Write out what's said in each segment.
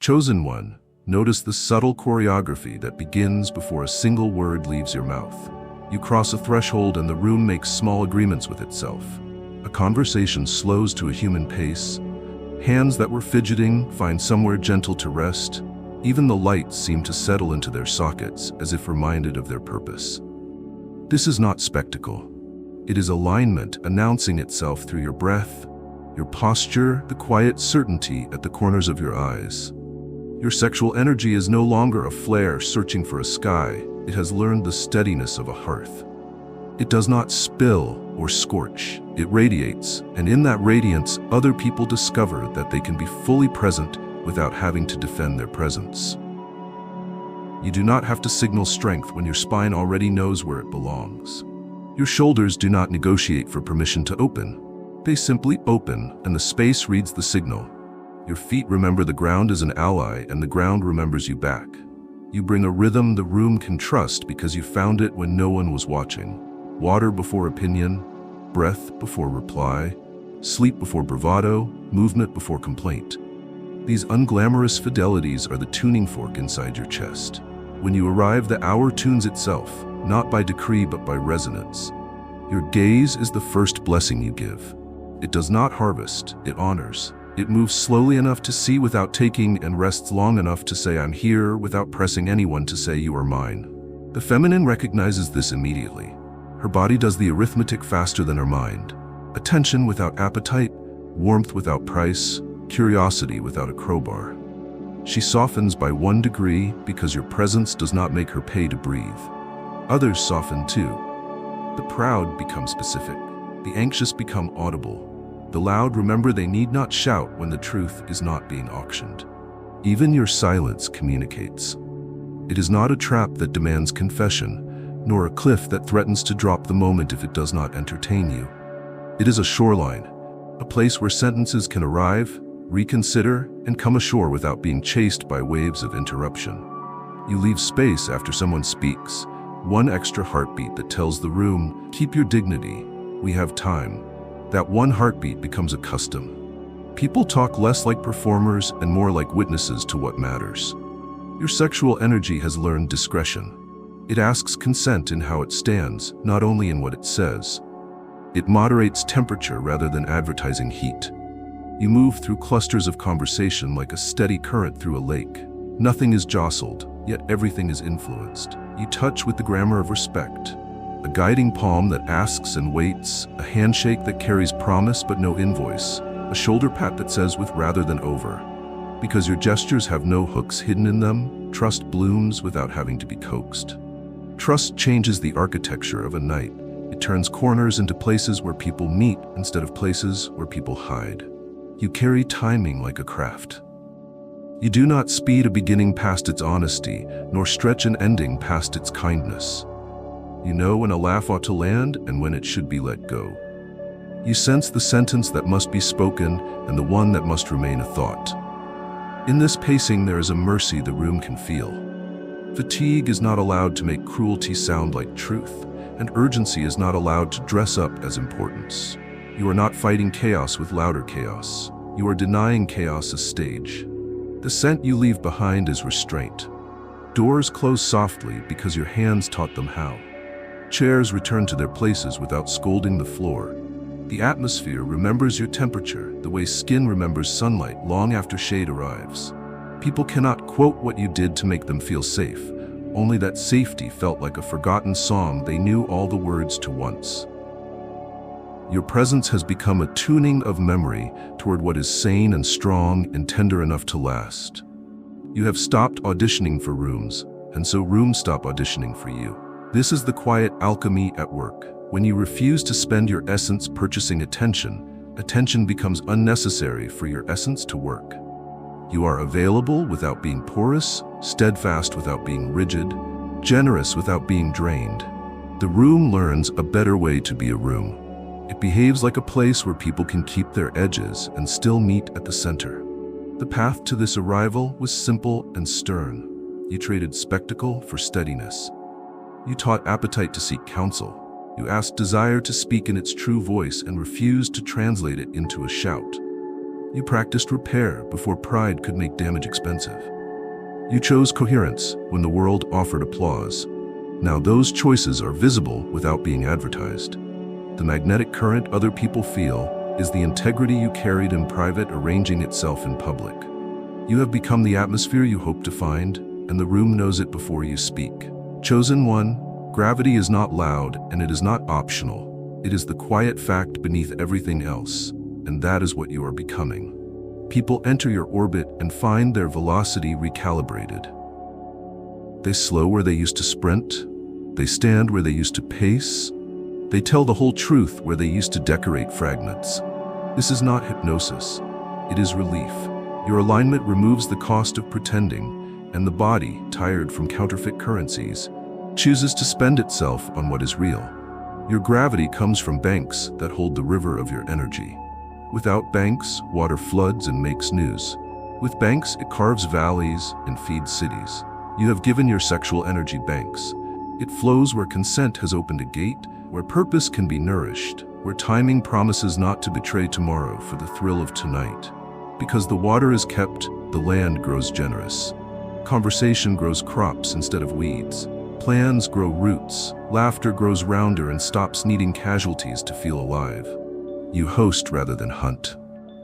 Chosen one, notice the subtle choreography that begins before a single word leaves your mouth. You cross a threshold and the room makes small agreements with itself. A conversation slows to a human pace. Hands that were fidgeting find somewhere gentle to rest. Even the lights seem to settle into their sockets as if reminded of their purpose. This is not spectacle. It is alignment announcing itself through your breath, your posture, the quiet certainty at the corners of your eyes. Your sexual energy is no longer a flare searching for a sky. It has learned the steadiness of a hearth. It does not spill or scorch. It radiates, and in that radiance, other people discover that they can be fully present without having to defend their presence. You do not have to signal strength when your spine already knows where it belongs. Your shoulders do not negotiate for permission to open. They simply open, and the space reads the signal. Your feet remember the ground is an ally, and the ground remembers you back. You bring a rhythm the room can trust because you found it when no one was watching. Water before opinion, breath before reply, sleep before bravado, movement before complaint. These unglamorous fidelities are the tuning fork inside your chest. When you arrive, the hour tunes itself, not by decree but by resonance. Your gaze is the first blessing you give. It does not harvest, it honors. It moves slowly enough to see without taking and rests long enough to say I'm here without pressing anyone to say you are mine. The feminine recognizes this immediately. Her body does the arithmetic faster than her mind. Attention without appetite, warmth without price, curiosity without a crowbar. She softens by 1 degree because your presence does not make her pay to breathe. Others soften too. The proud become specific. The anxious become audible. The loud remember they need not shout when the truth is not being auctioned. Even your silence communicates. It is not a trap that demands confession, nor a cliff that threatens to drop the moment if it does not entertain you. It is a shoreline, a place where sentences can arrive, reconsider, and come ashore without being chased by waves of interruption. You leave space after someone speaks, 1 extra heartbeat that tells the room, keep your dignity, we have time. That 1 heartbeat becomes a custom. People talk less like performers and more like witnesses to what matters. Your sexual energy has learned discretion. It asks consent in how it stands, not only in what it says. It moderates temperature rather than advertising heat. You move through clusters of conversation like a steady current through a lake. Nothing is jostled, yet everything is influenced. You touch with the grammar of respect. A guiding palm that asks and waits, a handshake that carries promise but no invoice, a shoulder pat that says with rather than over. Because your gestures have no hooks hidden in them, trust blooms without having to be coaxed. Trust changes the architecture of a night. It turns corners into places where people meet instead of places where people hide. You carry timing like a craft. You do not speed a beginning past its honesty, nor stretch an ending past its kindness. You know when a laugh ought to land and when it should be let go. You sense the sentence that must be spoken and the one that must remain a thought. In this pacing there is a mercy the room can feel. Fatigue is not allowed to make cruelty sound like truth, and urgency is not allowed to dress up as importance. You are not fighting chaos with louder chaos. You are denying chaos a stage. The scent you leave behind is restraint. Doors close softly because your hands taught them how. Chairs return to their places without scolding the floor. The atmosphere remembers your temperature, the way skin remembers sunlight long after shade arrives. People cannot quote what you did to make them feel safe, only that safety felt like a forgotten song they knew all the words to once. Your presence has become a tuning of memory toward what is sane and strong and tender enough to last. You have stopped auditioning for rooms, and so rooms stop auditioning for you. This is the quiet alchemy at work. When you refuse to spend your essence purchasing attention, attention becomes unnecessary for your essence to work. You are available without being porous, steadfast without being rigid, generous without being drained. The room learns a better way to be a room. It behaves like a place where people can keep their edges and still meet at the center. The path to this arrival was simple and stern. You traded spectacle for steadiness. You taught appetite to seek counsel. You asked desire to speak in its true voice and refused to translate it into a shout. You practiced repair before pride could make damage expensive. You chose coherence when the world offered applause. Now those choices are visible without being advertised. The magnetic current other people feel is the integrity you carried in private arranging itself in public. You have become the atmosphere you hope to find, and the room knows it before you speak. Chosen one, gravity is not loud and it is not optional. It is the quiet fact beneath everything else, and that is what you are becoming. People enter your orbit and find their velocity recalibrated. They slow where they used to sprint. They stand where they used to pace. They tell the whole truth where they used to decorate fragments. This is not hypnosis. It is relief. Your alignment removes the cost of pretending, and the body, tired from counterfeit currencies, chooses to spend itself on what is real. Your gravity comes from banks that hold the river of your energy. Without banks, water floods and makes news. With banks, it carves valleys and feeds cities. You have given your sexual energy banks. It flows where consent has opened a gate, where purpose can be nourished, where timing promises not to betray tomorrow for the thrill of tonight. Because the water is kept, the land grows generous. Conversation grows crops instead of weeds. Plans grow roots. Laughter grows rounder and stops needing casualties to feel alive. You host rather than hunt.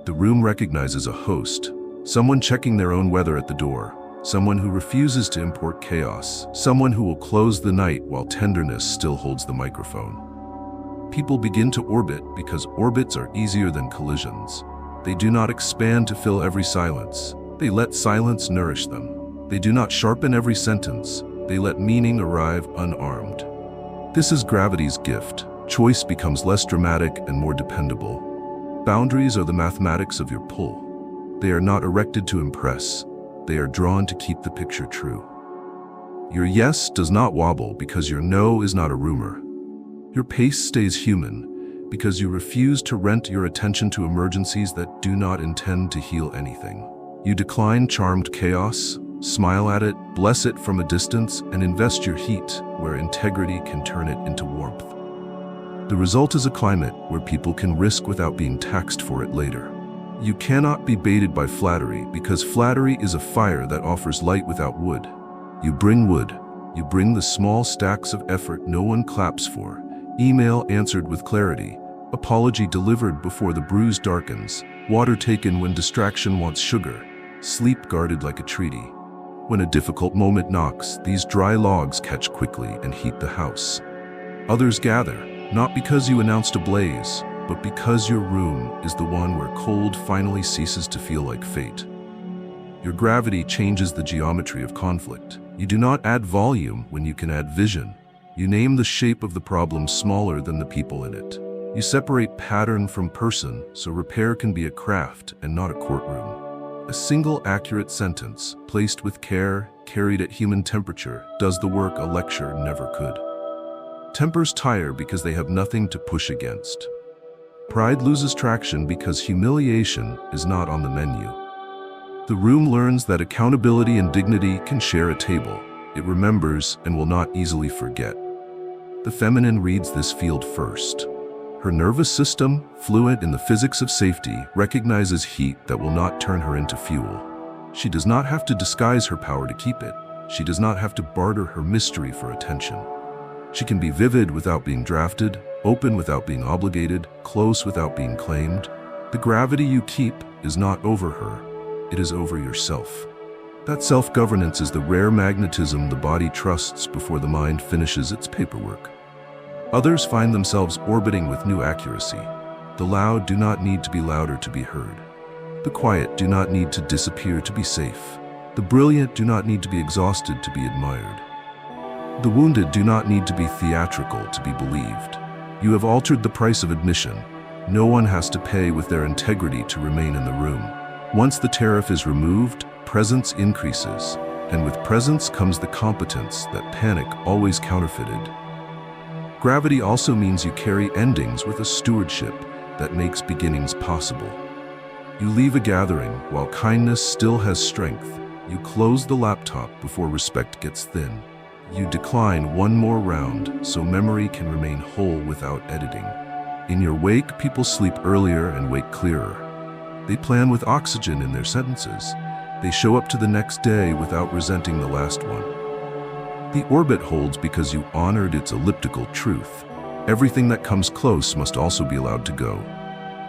The room recognizes a host, someone checking their own weather at the door, someone who refuses to import chaos, someone who will close the night while tenderness still holds the microphone. People begin to orbit because orbits are easier than collisions. They do not expand to fill every silence. They let silence nourish them. They do not sharpen every sentence. They let meaning arrive unarmed. This is gravity's gift. Choice becomes less dramatic and more dependable. Boundaries are the mathematics of your pull. They are not erected to impress. They are drawn to keep the picture true. Your yes does not wobble because your no is not a rumor. Your pace stays human because you refuse to rent your attention to emergencies that do not intend to heal anything. You decline charmed chaos, smile at it, bless it from a distance, and invest your heat where integrity can turn it into warmth. The result is a climate where people can risk without being taxed for it later. You cannot be baited by flattery because flattery is a fire that offers light without wood. You bring wood. You bring the small stacks of effort no one claps for. Email answered with clarity. Apology delivered before the bruise darkens. Water taken when distraction wants sugar. Sleep guarded like a treaty. When a difficult moment knocks, these dry logs catch quickly and heat the house. Others gather. Not because you announced a blaze, but because your room is the one where cold finally ceases to feel like fate. Your gravity changes the geometry of conflict. You do not add volume when you can add vision. You name the shape of the problem smaller than the people in it. You separate pattern from person so repair can be a craft and not a courtroom. A single accurate sentence, placed with care, carried at human temperature, does the work a lecture never could. Tempers tire because they have nothing to push against. Pride loses traction because humiliation is not on the menu. The room learns that accountability and dignity can share a table. It remembers and will not easily forget. The feminine reads this field first. Her nervous system, fluent in the physics of safety, recognizes heat that will not turn her into fuel. She does not have to disguise her power to keep it. She does not have to barter her mystery for attention. She can be vivid without being drafted, open without being obligated, close without being claimed. The gravity you keep is not over her, it is over yourself. That self-governance is the rare magnetism the body trusts before the mind finishes its paperwork. Others find themselves orbiting with new accuracy. The loud do not need to be louder to be heard. The quiet do not need to disappear to be safe. The brilliant do not need to be exhausted to be admired. The wounded do not need to be theatrical to be believed. You have altered the price of admission. No one has to pay with their integrity to remain in the room. Once the tariff is removed, presence increases, and with presence comes the competence that panic always counterfeited. Gravity also means you carry endings with a stewardship that makes beginnings possible. You leave a gathering while kindness still has strength. You close the laptop before respect gets thin. You decline one more round so memory can remain whole without editing. In your wake, people sleep earlier and wake clearer. They plan with oxygen in their sentences. They show up to the next day without resenting the last one. The orbit holds because you honored its elliptical truth. Everything that comes close must also be allowed to go.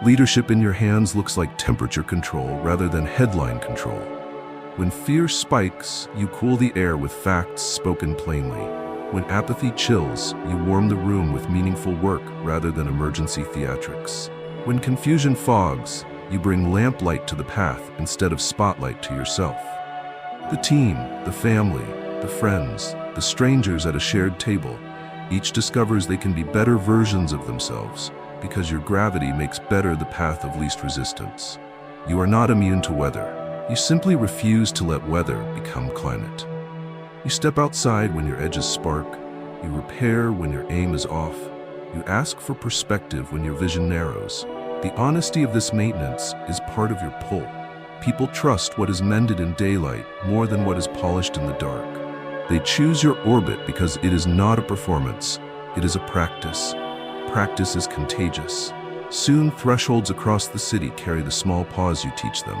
Leadership in your hands looks like temperature control rather than headline control. When fear spikes, you cool the air with facts spoken plainly. When apathy chills, you warm the room with meaningful work rather than emergency theatrics. When confusion fogs, you bring lamplight to the path instead of spotlight to yourself. The team, the family, the friends, the strangers at a shared table, each discovers they can be better versions of themselves because your gravity makes better the path of least resistance. You are not immune to weather. You simply refuse to let weather become climate. You step outside when your edges spark. You repair when your aim is off. You ask for perspective when your vision narrows. The honesty of this maintenance is part of your pull. People trust what is mended in daylight more than what is polished in the dark. They choose your orbit because it is not a performance, it is a practice. Practice is contagious. Soon, thresholds across the city carry the small pause you teach them.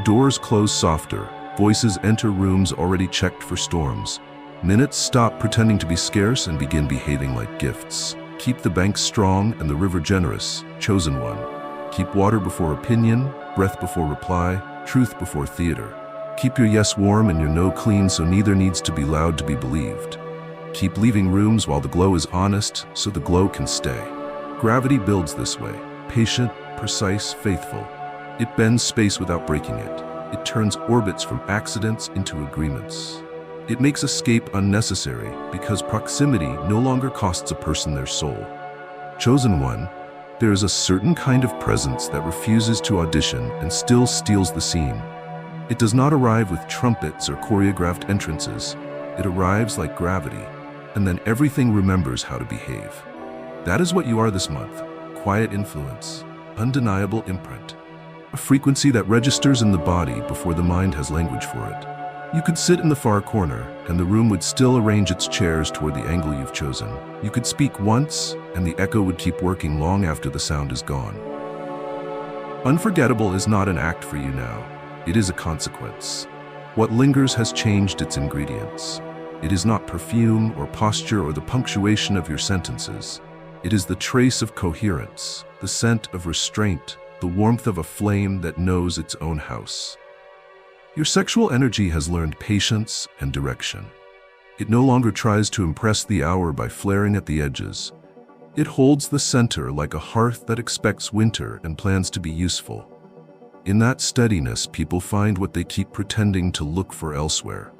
Doors close softer, voices enter rooms already checked for storms. Minutes stop pretending to be scarce and begin behaving like gifts. Keep the banks strong and the river generous, chosen one. Keep water before opinion, breath before reply, truth before theater. Keep your yes warm and your no clean so neither needs to be loud to be believed. Keep leaving rooms while the glow is honest so the glow can stay. Gravity builds this way, patient, precise, faithful. It bends space without breaking it. It turns orbits from accidents into agreements. It makes escape unnecessary because proximity no longer costs a person their soul. Chosen one, there is a certain kind of presence that refuses to audition and still steals the scene. It does not arrive with trumpets or choreographed entrances. It arrives like gravity, and then everything remembers how to behave. That is what you are this month. Quiet influence, undeniable imprint. A frequency that registers in the body before the mind has language for it. You could sit in the far corner, and the room would still arrange its chairs toward the angle you've chosen. You could speak once, and the echo would keep working long after the sound is gone. Unforgettable is not an act for you now. It is a consequence. What lingers has changed its ingredients. It is not perfume or posture or the punctuation of your sentences. It is the trace of coherence, the scent of restraint, the warmth of a flame that knows its own house. Your sexual energy has learned patience and direction. It no longer tries to impress the hour by flaring at the edges. It holds the center like a hearth that expects winter and plans to be useful. In that steadiness, people find what they keep pretending to look for elsewhere.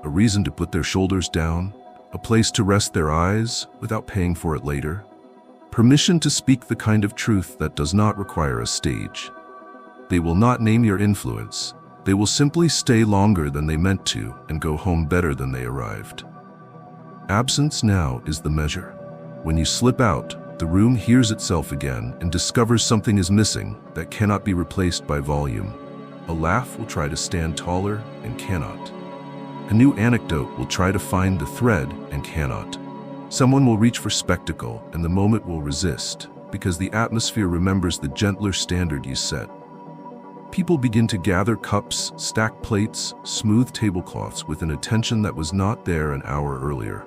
A reason to put their shoulders down, a place to rest their eyes without paying for it later. Permission to speak the kind of truth that does not require a stage. They will not name your influence. They will simply stay longer than they meant to and go home better than they arrived. Absence now is the measure. When you slip out, the room hears itself again and discovers something is missing that cannot be replaced by volume. A laugh will try to stand taller and cannot. A new anecdote will try to find the thread and cannot. Someone will reach for spectacle and the moment will resist because the atmosphere remembers the gentler standard you set. People begin to gather cups, stack plates, smooth tablecloths with an attention that was not there an hour earlier.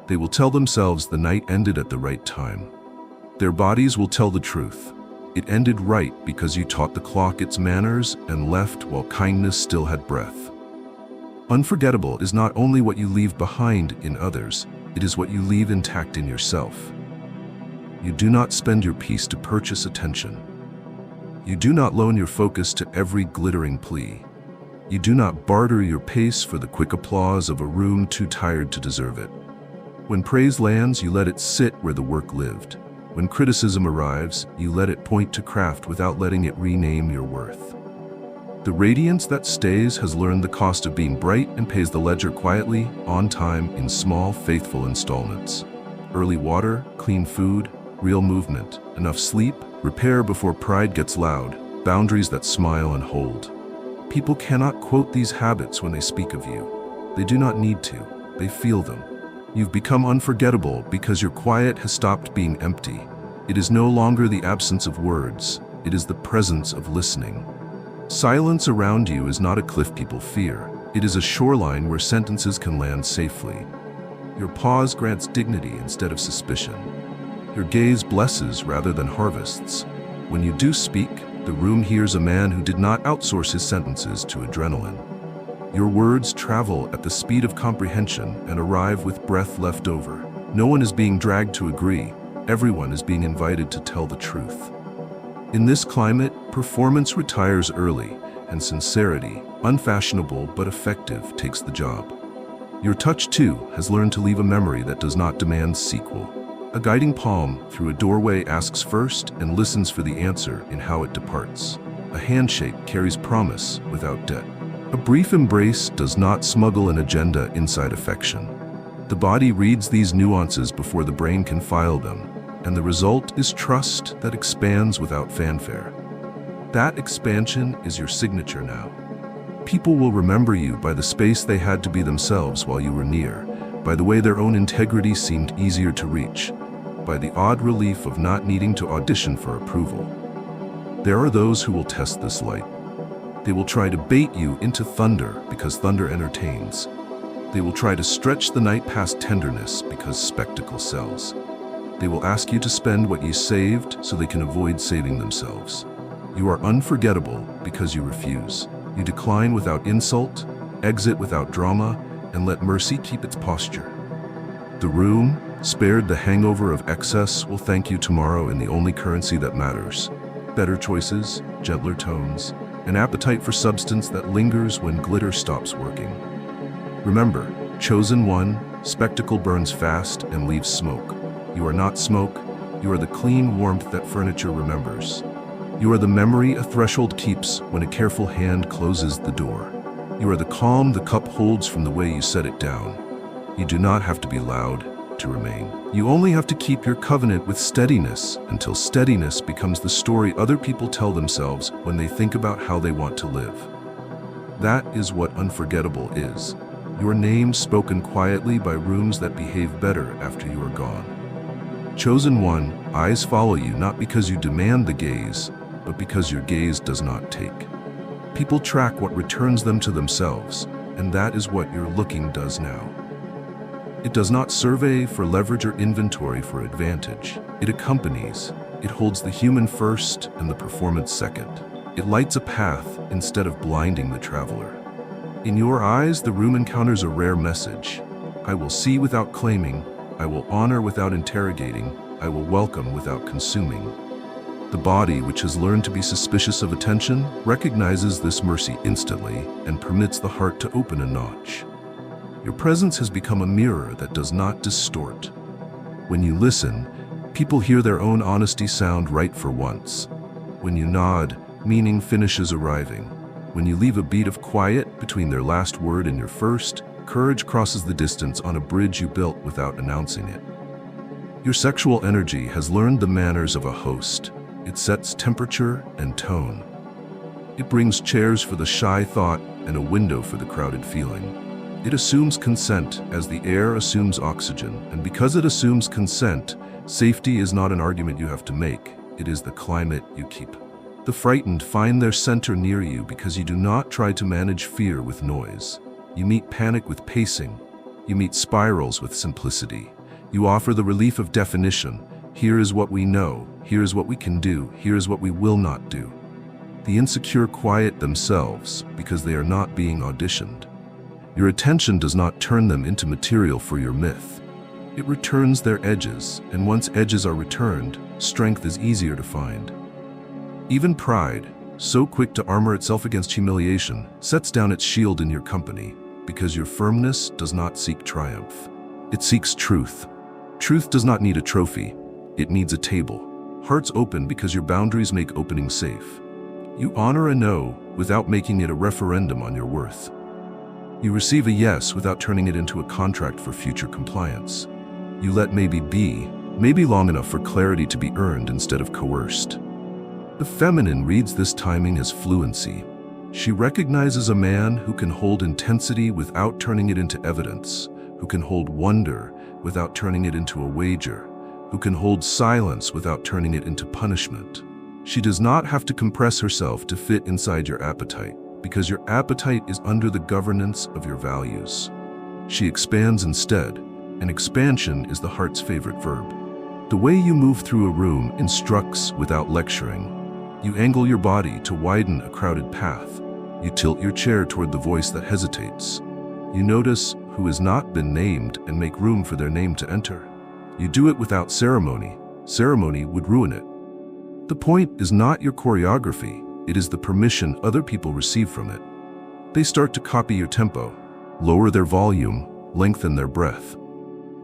They will tell themselves the night ended at the right time. Their bodies will tell the truth. It ended right because you taught the clock its manners and left while kindness still had breath. Unforgettable is not only what you leave behind in others, it is what you leave intact in yourself. You do not spend your peace to purchase attention. You do not loan your focus to every glittering plea. You do not barter your pace for the quick applause of a room too tired to deserve it. When praise lands, you let it sit where the work lived. When criticism arrives, you let it point to craft without letting it rename your worth. The radiance that stays has learned the cost of being bright and pays the ledger quietly, on time, in small, faithful installments. Early water, clean food, real movement, enough sleep, repair before pride gets loud, boundaries that smile and hold. People cannot quote these habits when they speak of you. They do not need to. They feel them. You've become unforgettable because your quiet has stopped being empty. It is no longer the absence of words. it is the presence of listening. Silence around you is not a cliff people fear. It is a shoreline where sentences can land safely. Your pause grants dignity instead of suspicion. Your gaze blesses rather than harvests. When you do speak, the room hears a man who did not outsource his sentences to adrenaline. Your words travel at the speed of comprehension and arrive with breath left over. No one is being dragged to agree. Everyone is being invited to tell the truth. In this climate, performance retires early, and sincerity, unfashionable but effective, takes the job. Your touch, too, has learned to leave a memory that does not demand sequel. A guiding palm through a doorway asks first and listens for the answer in how it departs. A handshake carries promise without debt. A brief embrace does not smuggle an agenda inside affection. The body reads these nuances before the brain can file them, and the result is trust that expands without fanfare. That expansion is your signature now. People will remember you by the space they had to be themselves while you were near, by the way their own integrity seemed easier to reach, by the odd relief of not needing to audition for approval. There are those who will test this light. They will try to bait you into thunder because thunder entertains. They will try to stretch the night past tenderness because spectacle sells. They will ask you to spend what you saved so they can avoid saving themselves. You are unforgettable because you refuse. You decline without insult, exit without drama, and let mercy keep its posture. The room, spared the hangover of excess, will thank you tomorrow in the only currency that matters. Better choices, gentler tones, an appetite for substance that lingers when glitter stops working. Remember, chosen one, spectacle burns fast and leaves smoke. You are not smoke, you are the clean warmth that furniture remembers. You are the memory a threshold keeps when a careful hand closes the door. You are the calm the cup holds from the way you set it down. You do not have to be loud to remain. You only have to keep your covenant with steadiness until steadiness becomes the story other people tell themselves when they think about how they want to live. That is what unforgettable is. Your name spoken quietly by rooms that behave better after you are gone. Chosen one, eyes follow you not because you demand the gaze, but because your gaze does not take. People track what returns them to themselves, and that is what your looking does now. It does not survey for leverage or inventory for advantage. It accompanies. It holds the human first and the performance second. It lights a path instead of blinding the traveler. In your eyes, the room encounters a rare message. I will see without claiming. I will honor without interrogating. I will welcome without consuming. The body, which has learned to be suspicious of attention, recognizes this mercy instantly and permits the heart to open a notch. Your presence has become a mirror that does not distort. When you listen, people hear their own honesty sound right for once. When you nod, meaning finishes arriving. When you leave a beat of quiet between their last word and your first, courage crosses the distance on a bridge you built without announcing it. Your sexual energy has learned the manners of a host. It sets temperature and tone. It brings chairs for the shy thought and a window for the crowded feeling. It assumes consent as the air assumes oxygen, and because it assumes consent, safety is not an argument you have to make, it is the climate you keep. The frightened find their center near you because you do not try to manage fear with noise. You meet panic with pacing. You meet spirals with simplicity. You offer the relief of definition. Here is what we know. Here is what we can do. Here is what we will not do. The insecure quiet themselves because they are not being auditioned. Your attention does not turn them into material for your myth. It returns their edges, and once edges are returned, strength is easier to find. Even pride, so quick to armor itself against humiliation, sets down its shield in your company, because your firmness does not seek triumph. It seeks truth. Truth does not need a trophy. It needs a table. Hearts open because your boundaries make opening safe. You honor a no without making it a referendum on your worth. You receive a yes without turning it into a contract for future compliance. You let maybe be, maybe long enough for clarity to be earned instead of coerced. The feminine reads this timing as fluency. She recognizes a man who can hold intensity without turning it into evidence, who can hold wonder without turning it into a wager, who can hold silence without turning it into punishment. She does not have to compress herself to fit inside your appetite, because your appetite is under the governance of your values. She expands instead, and expansion is the heart's favorite verb. The way you move through a room instructs without lecturing. You angle your body to widen a crowded path. You tilt your chair toward the voice that hesitates. You notice who has not been named and make room for their name to enter. You do it without ceremony. Ceremony would ruin it. The point is not your choreography, it is the permission other people receive from it. They start to copy your tempo, lower their volume, lengthen their breath.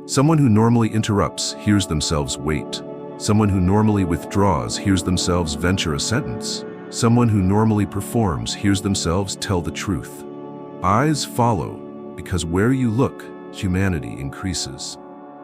Someone who normally interrupts hears themselves wait. Someone who normally withdraws hears themselves venture a sentence. Someone who normally performs hears themselves tell the truth. Eyes follow, because where you look, humanity increases.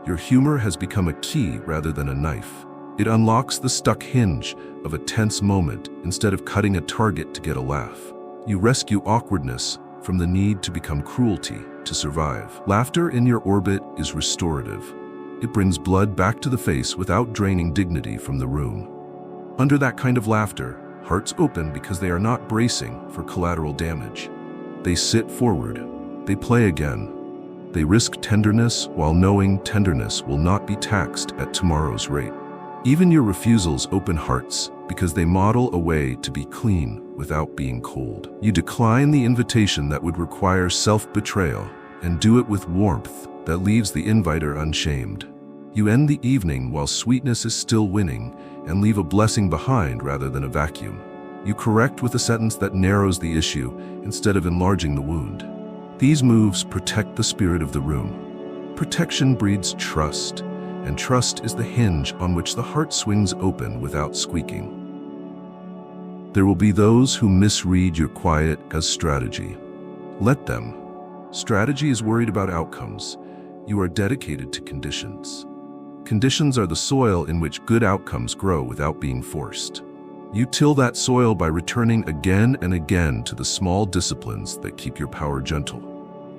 Your humor has become a key rather than a knife. It unlocks the stuck hinge of a tense moment instead of cutting a target to get a laugh. You rescue awkwardness from the need to become cruelty to survive. Laughter in your orbit is restorative. It brings blood back to the face without draining dignity from the room. Under that kind of laughter, hearts open because they are not bracing for collateral damage. They sit forward. They play again. They risk tenderness while knowing tenderness will not be taxed at tomorrow's rate. Even your refusals open hearts because they model a way to be clean without being cold. You decline the invitation that would require self-betrayal and do it with warmth that leaves the inviter unshamed. You end the evening while sweetness is still winning and leave a blessing behind rather than a vacuum. You correct with a sentence that narrows the issue instead of enlarging the wound. These moves protect the spirit of the room. Protection breeds trust, and trust is the hinge on which the heart swings open without squeaking. There will be those who misread your quiet as strategy. Let them. Strategy is worried about outcomes. You are dedicated to conditions. Conditions are the soil in which good outcomes grow without being forced. You till that soil by returning again and again to the small disciplines that keep your power gentle.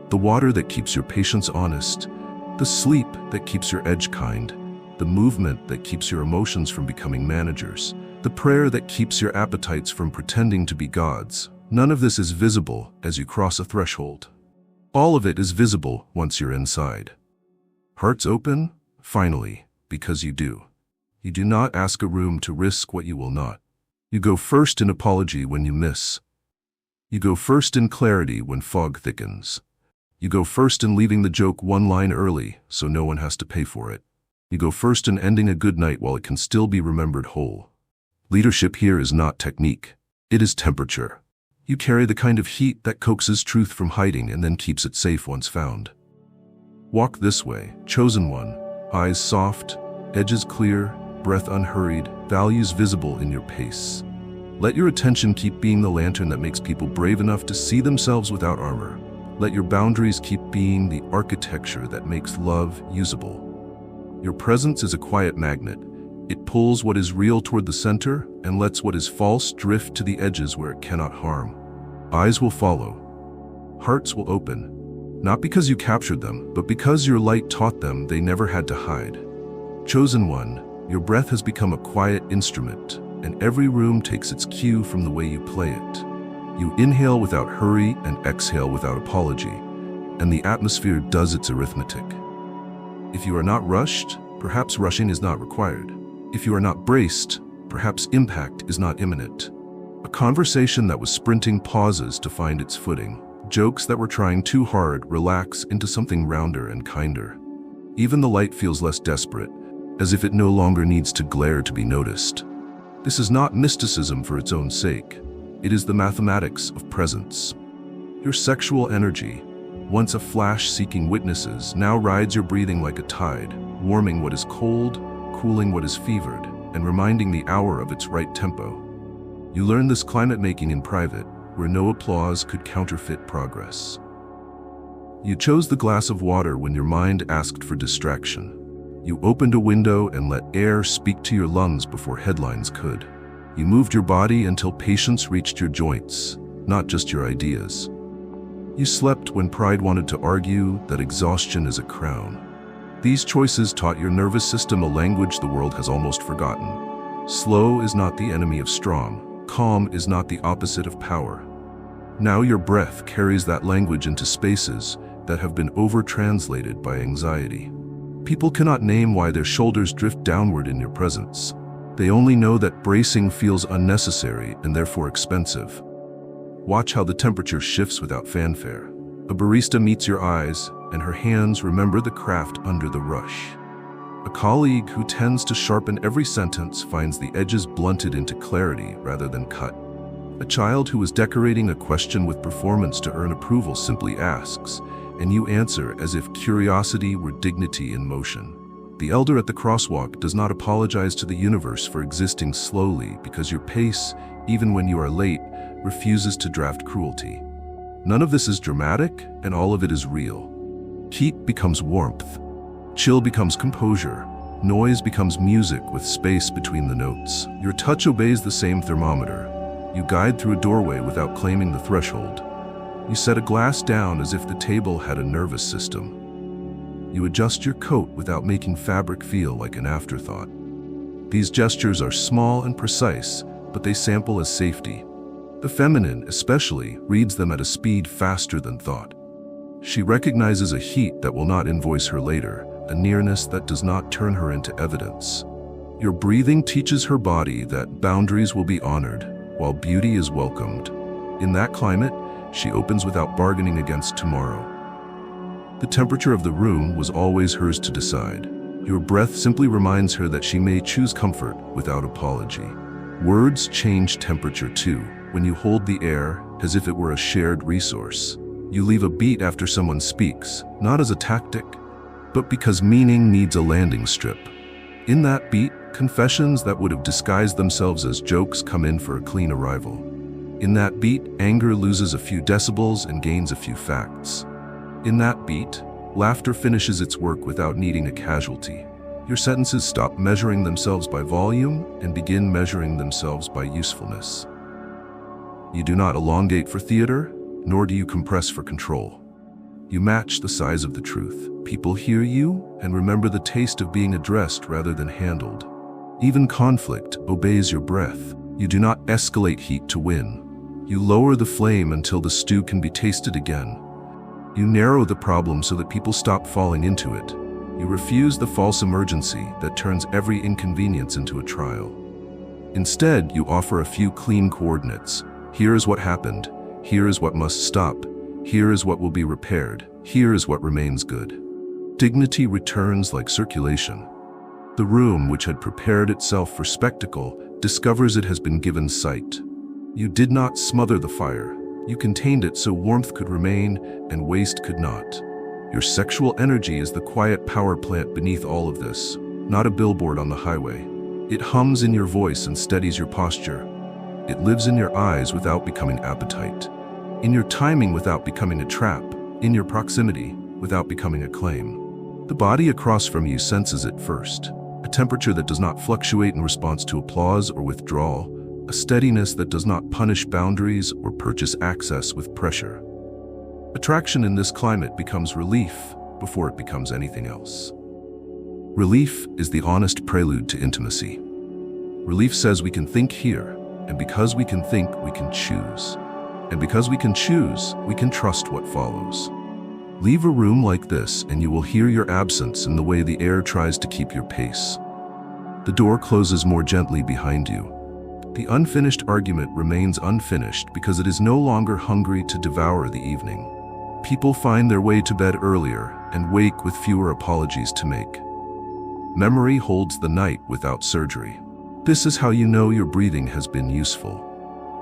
The water that keeps your patience honest. The sleep that keeps your edge kind. The movement that keeps your emotions from becoming managers. The prayer that keeps your appetites from pretending to be gods. None of this is visible as you cross a threshold. All of it is visible once you're inside. Hearts open? Finally, because you do. You do not ask a room to risk what you will not. You go first in apology when you miss. You go first in clarity when fog thickens. You go first in leaving the joke one line early so no one has to pay for it. You go first in ending a good night while it can still be remembered whole. Leadership here is not technique. It is temperature. You carry the kind of heat that coaxes truth from hiding and then keeps it safe once found. Walk this way, chosen one, eyes soft, edges clear, breath unhurried, values visible in your pace. Let your attention keep being the lantern that makes people brave enough to see themselves without armor. Let your boundaries keep being the architecture that makes love usable. Your presence is a quiet magnet. It pulls what is real toward the center and lets what is false drift to the edges where it cannot harm. Eyes will follow. Hearts will open. Not because you captured them, but because your light taught them they never had to hide. Chosen one, your breath has become a quiet instrument, and every room takes its cue from the way you play it. You inhale without hurry and exhale without apology, and the atmosphere does its arithmetic. If you are not rushed, perhaps rushing is not required. If you are not braced, perhaps impact is not imminent. A conversation that was sprinting pauses to find its footing. Jokes that were trying too hard relax into something rounder and kinder. Even the light feels less desperate, as if it no longer needs to glare to be noticed. This is not mysticism for its own sake. It is the mathematics of presence. Your sexual energy, once a flash seeking witnesses, now rides your breathing like a tide, warming what is cold, cooling what is fevered, and reminding the hour of its right tempo. You learn this climate making in private, where no applause could counterfeit progress. You chose the glass of water when your mind asked for distraction. You opened a window and let air speak to your lungs before headlines could. You moved your body until patience reached your joints, not just your ideas. You slept when pride wanted to argue that exhaustion is a crown. These choices taught your nervous system a language the world has almost forgotten. Slow is not the enemy of strong. Calm is not the opposite of power. Now your breath carries that language into spaces that have been over-translated by anxiety. People cannot name why their shoulders drift downward in your presence. They only know that bracing feels unnecessary and therefore expensive. Watch how the temperature shifts without fanfare. A barista meets your eyes, and her hands remember the craft under the rush. A colleague who tends to sharpen every sentence finds the edges blunted into clarity rather than cut. A child who is decorating a question with performance to earn approval simply asks, and you answer as if curiosity were dignity in motion. The elder at the crosswalk does not apologize to the universe for existing slowly because your pace, even when you are late, refuses to draft cruelty. None of this is dramatic, and all of it is real. Heat becomes warmth. Chill becomes composure. Noise becomes music with space between the notes. Your touch obeys the same thermometer. You guide through a doorway without claiming the threshold. You set a glass down as if the table had a nervous system. You adjust your coat without making fabric feel like an afterthought. These gestures are small and precise, but they sample as safety. The feminine, especially, reads them at a speed faster than thought. She recognizes a heat that will not invoice her later, a nearness that does not turn her into evidence. Your breathing teaches her body that boundaries will be honored, while beauty is welcomed. In that climate, she opens without bargaining against tomorrow. The temperature of the room was always hers to decide. Your breath simply reminds her that she may choose comfort without apology. Words change temperature too, when you hold the air as if it were a shared resource. You leave a beat after someone speaks, not as a tactic, but because meaning needs a landing strip. In that beat, confessions that would have disguised themselves as jokes come in for a clean arrival. In that beat, anger loses a few decibels and gains a few facts. In that beat, laughter finishes its work without needing a casualty. Your sentences stop measuring themselves by volume and begin measuring themselves by usefulness. You do not elongate for theater, nor do you compress for control. You match the size of the truth. People hear you and remember the taste of being addressed rather than handled. Even conflict obeys your breath. You do not escalate heat to win. You lower the flame until the stew can be tasted again. You narrow the problem so that people stop falling into it. You refuse the false emergency that turns every inconvenience into a trial. Instead, you offer a few clean coordinates. Here is what happened. Here is what must stop. Here is what will be repaired. Here is what remains good. Dignity returns like circulation. The room, which had prepared itself for spectacle, discovers it has been given sight. You did not smother the fire. You contained it so warmth could remain and waste could not. Your sexual energy is the quiet power plant beneath all of this, not a billboard on the highway. It hums in your voice and steadies your posture. It lives in your eyes without becoming appetite, in your timing without becoming a trap, in your proximity without becoming a claim. The body across from you senses it first, a temperature that does not fluctuate in response to applause or withdrawal, a steadiness that does not punish boundaries or purchase access with pressure. Attraction in this climate becomes relief before it becomes anything else. Relief is the honest prelude to intimacy. Relief says we can think here, and because we can think, we can choose. And because we can choose, we can trust what follows. Leave a room like this and you will hear your absence in the way the air tries to keep your pace. The door closes more gently behind you. The unfinished argument remains unfinished because it is no longer hungry to devour the evening. People find their way to bed earlier and wake with fewer apologies to make. Memory holds the night without surgery. This is how you know your breathing has been useful.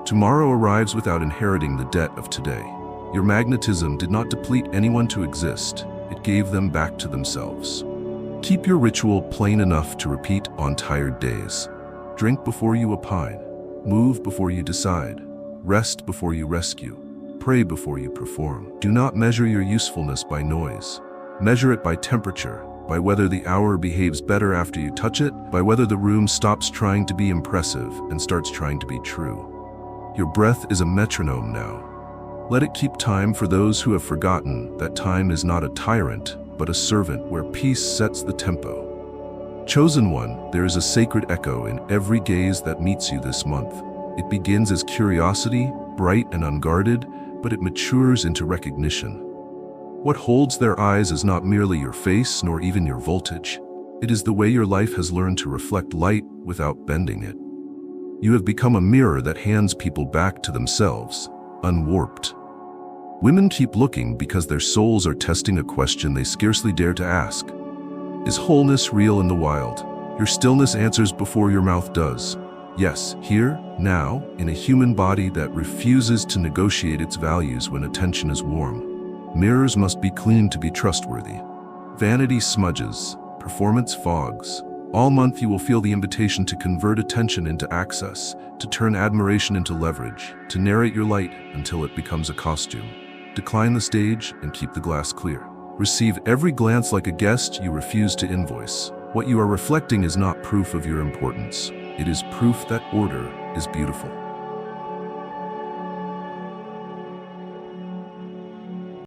Tomorrow arrives without inheriting the debt of today. Your magnetism did not deplete anyone to exist. It gave them back to themselves. Keep your ritual plain enough to repeat on tired days. Drink before you opine. Move before you decide. Rest before you rescue. Pray before you perform. Do not measure your usefulness by noise. Measure it by temperature, by whether the hour behaves better after you touch it, by whether the room stops trying to be impressive and starts trying to be true. Your breath is a metronome now. Let it keep time for those who have forgotten that time is not a tyrant, but a servant where peace sets the tempo. Chosen one, there is a sacred echo in every gaze that meets you this month. It begins as curiosity, bright and unguarded, but it matures into recognition. What holds their eyes is not merely your face nor even your voltage. It is the way your life has learned to reflect light without bending it. You have become a mirror that hands people back to themselves, unwarped. Women keep looking because their souls are testing a question they scarcely dare to ask. Is wholeness real in the wild? Your stillness answers before your mouth does. Yes, here, now, in a human body that refuses to negotiate its values when attention is warm. Mirrors must be clean to be trustworthy. Vanity smudges, performance fogs. All month you will feel the invitation to convert attention into access, to turn admiration into leverage, to narrate your light until it becomes a costume. Decline the stage and keep the glass clear. Receive every glance like a guest you refuse to invoice. What you are reflecting is not proof of your importance. It is proof that order is beautiful.